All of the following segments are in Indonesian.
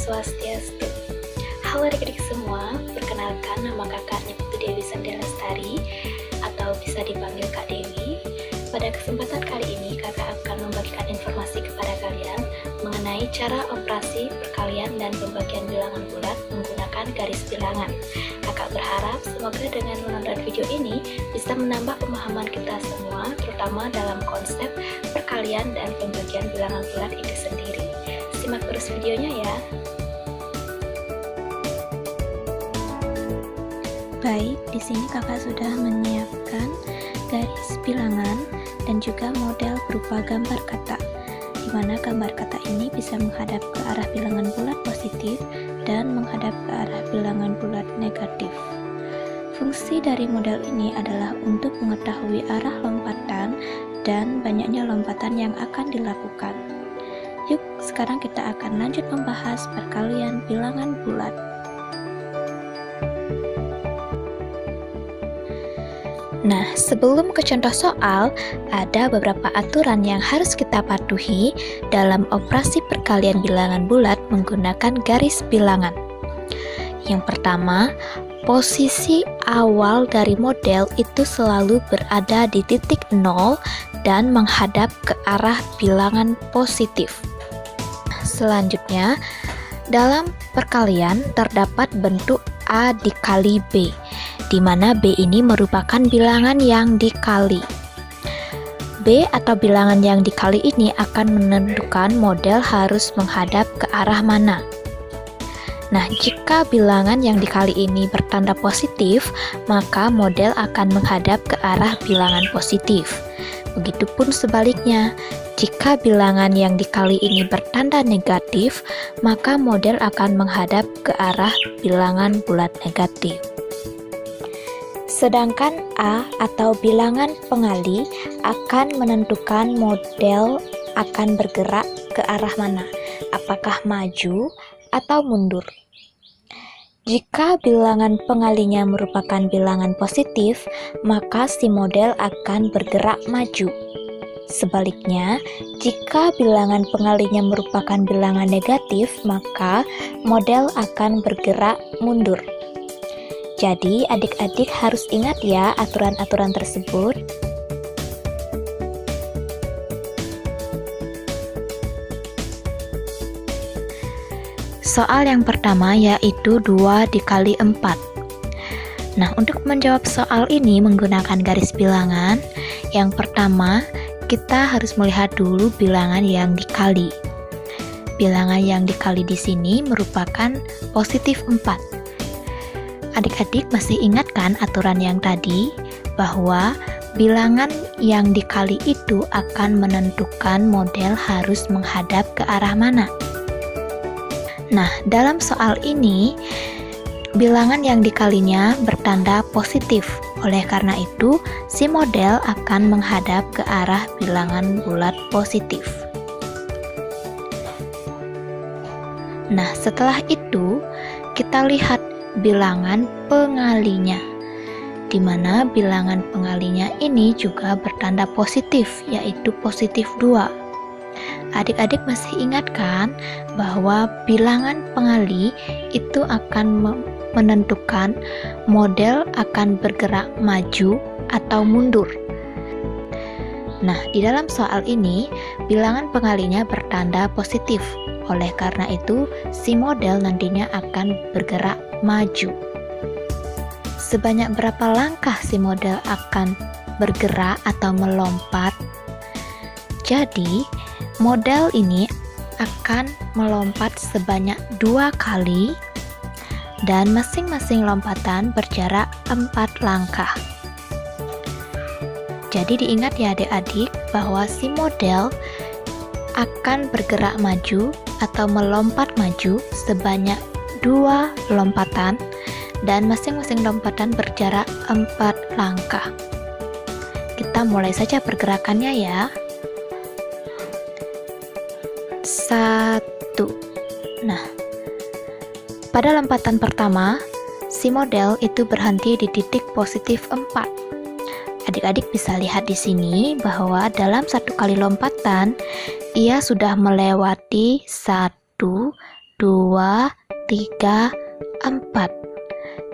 Swastiastu. Halo adik-adik semua, perkenalkan nama kakak Niptu Dewi Sandra Lestari atau bisa dipanggil Kak Dewi. Pada kesempatan kali ini kakak akan membagikan informasi kepada kalian mengenai cara operasi perkalian dan pembagian bilangan bulat menggunakan garis bilangan. Kakak berharap semoga dengan menonton video ini bisa menambah pemahaman kita semua, terutama dalam konsep perkalian dan pembagian bilangan bulat itu sendiri. Simak terus videonya ya. Baik, di sini kakak sudah menyiapkan garis bilangan dan juga model berupa gambar kata, di mana gambar kata ini bisa menghadap ke arah bilangan bulat positif dan menghadap ke arah bilangan bulat negatif. Fungsi dari model ini adalah untuk mengetahui arah lompatan dan banyaknya lompatan yang akan dilakukan. Yuk, sekarang kita akan lanjut membahas perkalian bilangan bulat. Nah, sebelum ke contoh soal, ada beberapa aturan yang harus kita patuhi dalam operasi perkalian bilangan bulat menggunakan garis bilangan. Yang pertama, posisi awal dari model itu selalu berada di titik 0 dan menghadap ke arah bilangan positif. Selanjutnya, dalam perkalian terdapat bentuk A dikali B, di mana B ini merupakan bilangan yang dikali. B atau bilangan yang dikali ini akan menentukan model harus menghadap ke arah mana. Nah, jika bilangan yang dikali ini bertanda positif, maka model akan menghadap ke arah bilangan positif. Begitupun sebaliknya, jika bilangan yang dikali ini bertanda negatif, maka model akan menghadap ke arah bilangan bulat negatif. Sedangkan A atau bilangan pengali akan menentukan model akan bergerak ke arah mana, apakah maju atau mundur. Jika bilangan pengalinya merupakan bilangan positif, maka si model akan bergerak maju. Sebaliknya, jika bilangan pengalinya merupakan bilangan negatif, maka model akan bergerak mundur. Jadi, adik-adik harus ingat ya aturan-aturan tersebut. Soal yang pertama yaitu 2 dikali 4. Nah, untuk menjawab soal ini menggunakan garis bilangan, yang pertama kita harus melihat dulu bilangan yang dikali. Bilangan yang dikali di sini merupakan positif 4. Adik-adik masih ingat kan aturan yang tadi bahwa bilangan yang dikali itu akan menentukan model harus menghadap ke arah mana? Nah, dalam soal ini, bilangan yang dikalinya bertanda positif. Oleh karena itu, si model akan menghadap ke arah bilangan bulat positif. Nah, setelah itu, kita lihat bilangan pengalinya, di mana bilangan pengalinya ini juga bertanda positif, yaitu positif 2. Adik-adik masih ingat kan bahwa bilangan pengali itu akan menentukan model akan bergerak maju atau mundur. Nah, di dalam soal ini bilangan pengalinya bertanda positif. Oleh karena itu, si model nantinya akan bergerak maju. Sebanyak berapa langkah si model akan bergerak atau melompat? Jadi, model ini akan melompat sebanyak 2 kali dan masing-masing lompatan berjarak 4 langkah. Jadi diingat ya adik-adik bahwa si model akan bergerak maju atau melompat maju sebanyak 2 lompatan dan masing-masing lompatan berjarak 4 langkah. Kita mulai saja pergerakannya ya. 1. Nah, pada lompatan pertama, si model itu berhenti di titik positif 4. Adik-adik bisa lihat di sini bahwa dalam 1 kali lompatan, ia sudah melewati 1, 2, 3, 4.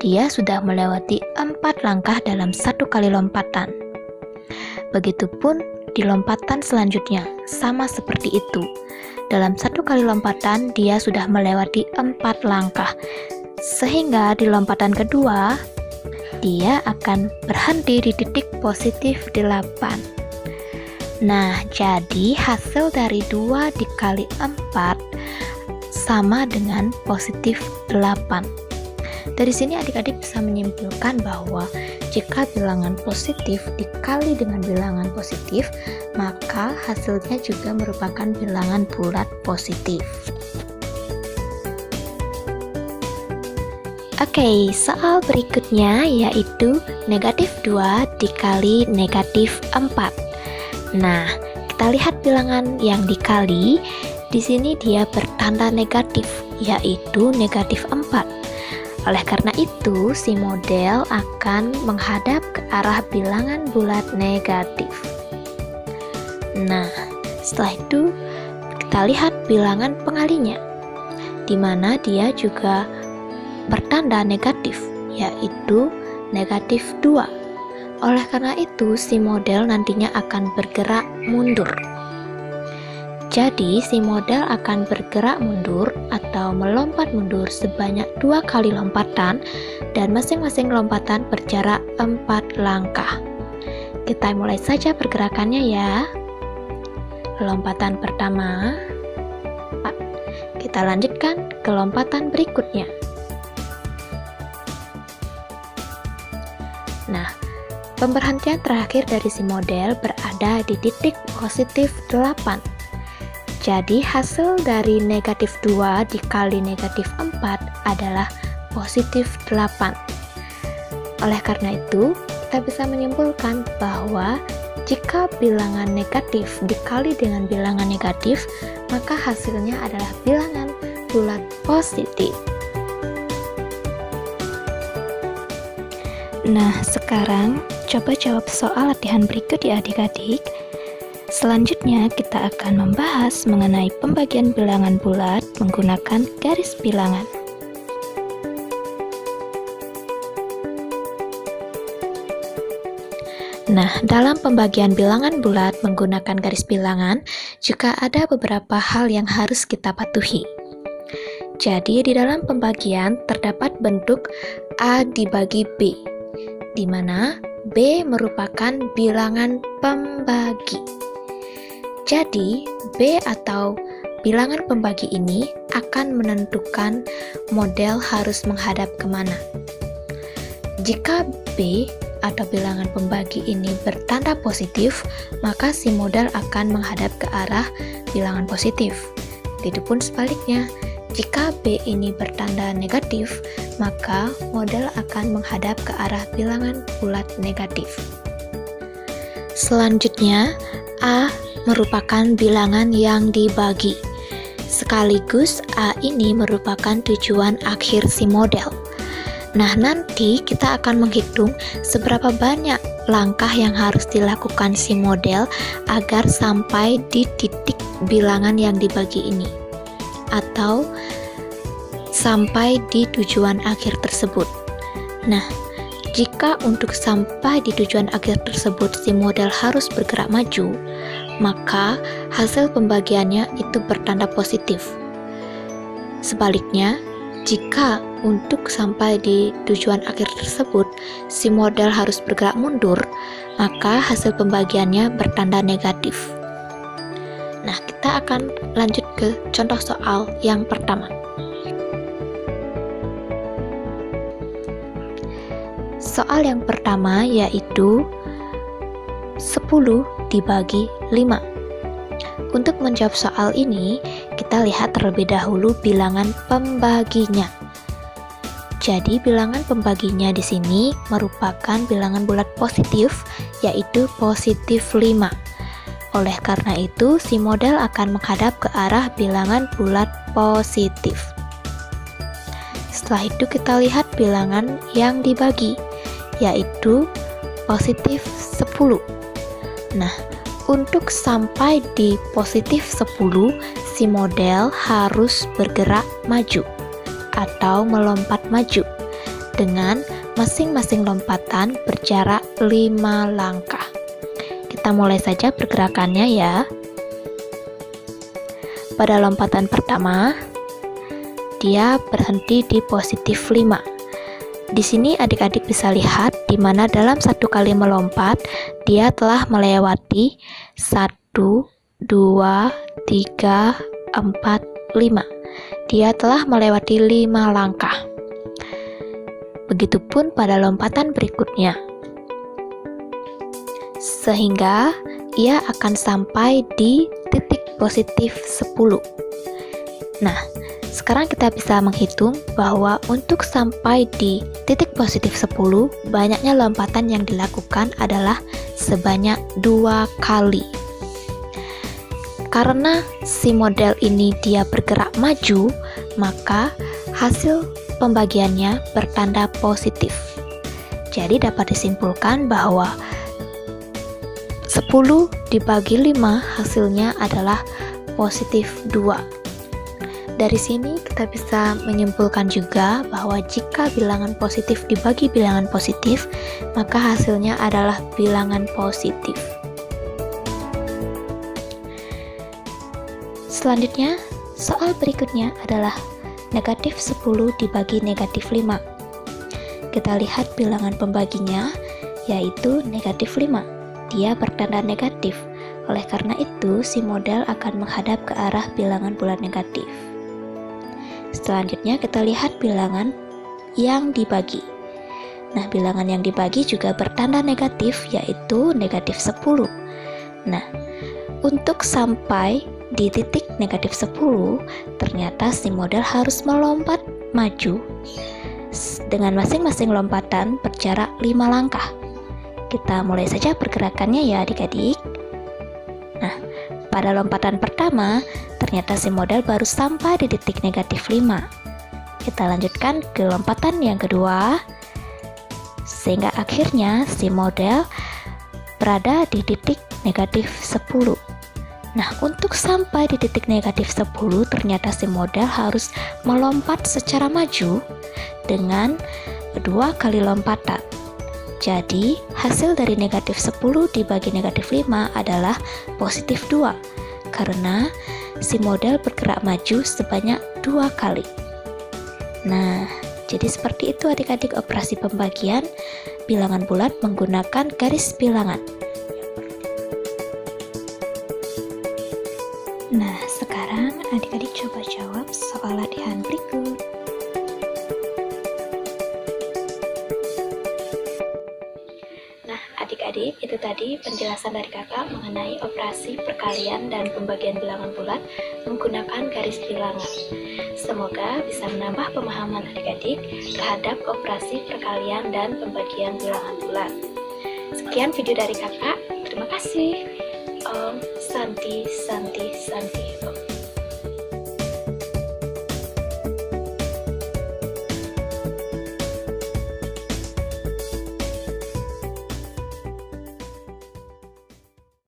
Dia sudah melewati 4 langkah dalam satu kali lompatan. Begitupun di lompatan selanjutnya, sama seperti itu. Dalam satu kali lompatan, dia sudah melewati 4 langkah. Sehingga di lompatan kedua, dia akan berhenti di titik positif 8. Nah, jadi hasil dari 2 dikali 4 sama dengan positif 8. Dari sini adik-adik bisa menyimpulkan bahwa jika bilangan positif dikali dengan bilangan positif, maka hasilnya juga merupakan bilangan bulat positif. Oke, soal berikutnya yaitu negatif 2 dikali negatif 4. Nah, kita lihat bilangan yang dikali. Di sini dia bertanda negatif, yaitu negatif 4. Oleh karena itu, si model akan menghadap ke arah bilangan bulat negatif. Nah, setelah itu kita lihat bilangan pengalinya, di mana dia juga bertanda negatif, yaitu negatif 2. Oleh karena itu, si model nantinya akan bergerak mundur. Jadi, si model akan bergerak mundur atau melompat mundur sebanyak 2 kali lompatan dan masing-masing lompatan berjarak 4 langkah. Kita mulai saja pergerakannya ya. Lompatan pertama, kita lanjutkan ke lompatan berikutnya. Nah, pemberhentian terakhir dari si model berada di titik positif 8. Jadi hasil dari negatif 2 dikali negatif 4 adalah positif 8. Oleh karena itu, kita bisa menyimpulkan bahwa jika bilangan negatif dikali dengan bilangan negatif, maka hasilnya adalah bilangan bulat positif. Nah, sekarang coba jawab soal latihan berikut ya adik-adik. Selanjutnya kita akan membahas mengenai pembagian bilangan bulat menggunakan garis bilangan. Nah, dalam pembagian bilangan bulat menggunakan garis bilangan juga ada beberapa hal yang harus kita patuhi. Jadi di dalam pembagian terdapat bentuk A dibagi B, di mana B merupakan bilangan pembagi. Jadi, B atau bilangan pembagi ini akan menentukan model harus menghadap kemana. Jika B atau bilangan pembagi ini bertanda positif, maka si model akan menghadap ke arah bilangan positif. Begitupun sebaliknya, jika B ini bertanda negatif, maka model akan menghadap ke arah bilangan bulat negatif. Selanjutnya, A merupakan bilangan yang dibagi. Sekaligus A ini merupakan tujuan akhir si model. Nah, nanti kita akan menghitung seberapa banyak langkah yang harus dilakukan si model agar sampai di titik bilangan yang dibagi ini, atau sampai di tujuan akhir tersebut. Nah, jika untuk sampai di tujuan akhir tersebut si model harus bergerak maju, maka hasil pembagiannya itu bertanda positif. Sebaliknya, jika untuk sampai di tujuan akhir tersebut si model harus bergerak mundur, maka hasil pembagiannya bertanda negatif. Nah, kita akan lanjut ke contoh soal yang pertama. Soal yang pertama yaitu 10 dibagi 5. Untuk menjawab soal ini, kita lihat terlebih dahulu bilangan pembaginya. Jadi bilangan pembaginya di sini merupakan bilangan bulat positif, yaitu positif 5. Oleh karena itu, si model akan menghadap ke arah bilangan bulat positif. Setelah itu kita lihat bilangan yang dibagi, yaitu positif 10. Nah, untuk sampai di positif 10, si model harus bergerak maju atau melompat maju dengan masing-masing lompatan berjarak 5 langkah. Kita mulai saja pergerakannya ya. Pada lompatan pertama, dia berhenti di positif 5. Di sini adik-adik bisa lihat di mana dalam satu kali melompat dia telah melewati 1, 2, 3, 4, 5. Dia telah melewati 5 langkah. Begitupun pada lompatan berikutnya. Sehingga ia akan sampai di titik positif 10. Nah, sekarang kita bisa menghitung bahwa untuk sampai di titik positif 10, banyaknya lompatan yang dilakukan adalah sebanyak 2 kali. Karena si model ini dia bergerak maju, maka hasil pembagiannya bertanda positif. Jadi dapat disimpulkan bahwa 10 dibagi 5 hasilnya adalah positif 2. Dari sini kita bisa menyimpulkan juga bahwa jika bilangan positif dibagi bilangan positif, maka hasilnya adalah bilangan positif. Selanjutnya, soal berikutnya adalah negatif 10 dibagi negatif 5. Kita lihat bilangan pembaginya, yaitu negatif 5. Dia bertanda negatif, oleh karena itu si model akan menghadap ke arah bilangan bulat negatif. Selanjutnya kita lihat bilangan yang dibagi. Nah, bilangan yang dibagi juga bertanda negatif, yaitu negatif 10. Nah, untuk sampai di titik negatif 10, ternyata si model harus melompat maju dengan masing-masing lompatan berjarak 5 langkah. Kita mulai saja pergerakannya ya adik-adik. Nah, pada lompatan pertama, ternyata si model baru sampai di titik negatif 5. Kita lanjutkan ke lompatan yang kedua, sehingga akhirnya si model berada di titik negatif 10. Nah, untuk sampai di titik negatif 10, ternyata si model harus melompat secara maju dengan 2 kali lompatan. Jadi, hasil dari negatif 10 dibagi negatif 5 adalah positif 2, karena si model bergerak maju sebanyak 2 kali. Nah, jadi seperti itu adik-adik operasi pembagian bilangan bulat menggunakan garis bilangan. Nah, sekarang adik-adik coba jawab soal latihan berikut. Adik-adik, itu tadi penjelasan dari kakak mengenai operasi perkalian dan pembagian bilangan bulat menggunakan garis bilangan. Semoga bisa menambah pemahaman adik-adik terhadap operasi perkalian dan pembagian bilangan bulat. Sekian video dari kakak, terima kasih. Om Santi Santi Santi Om.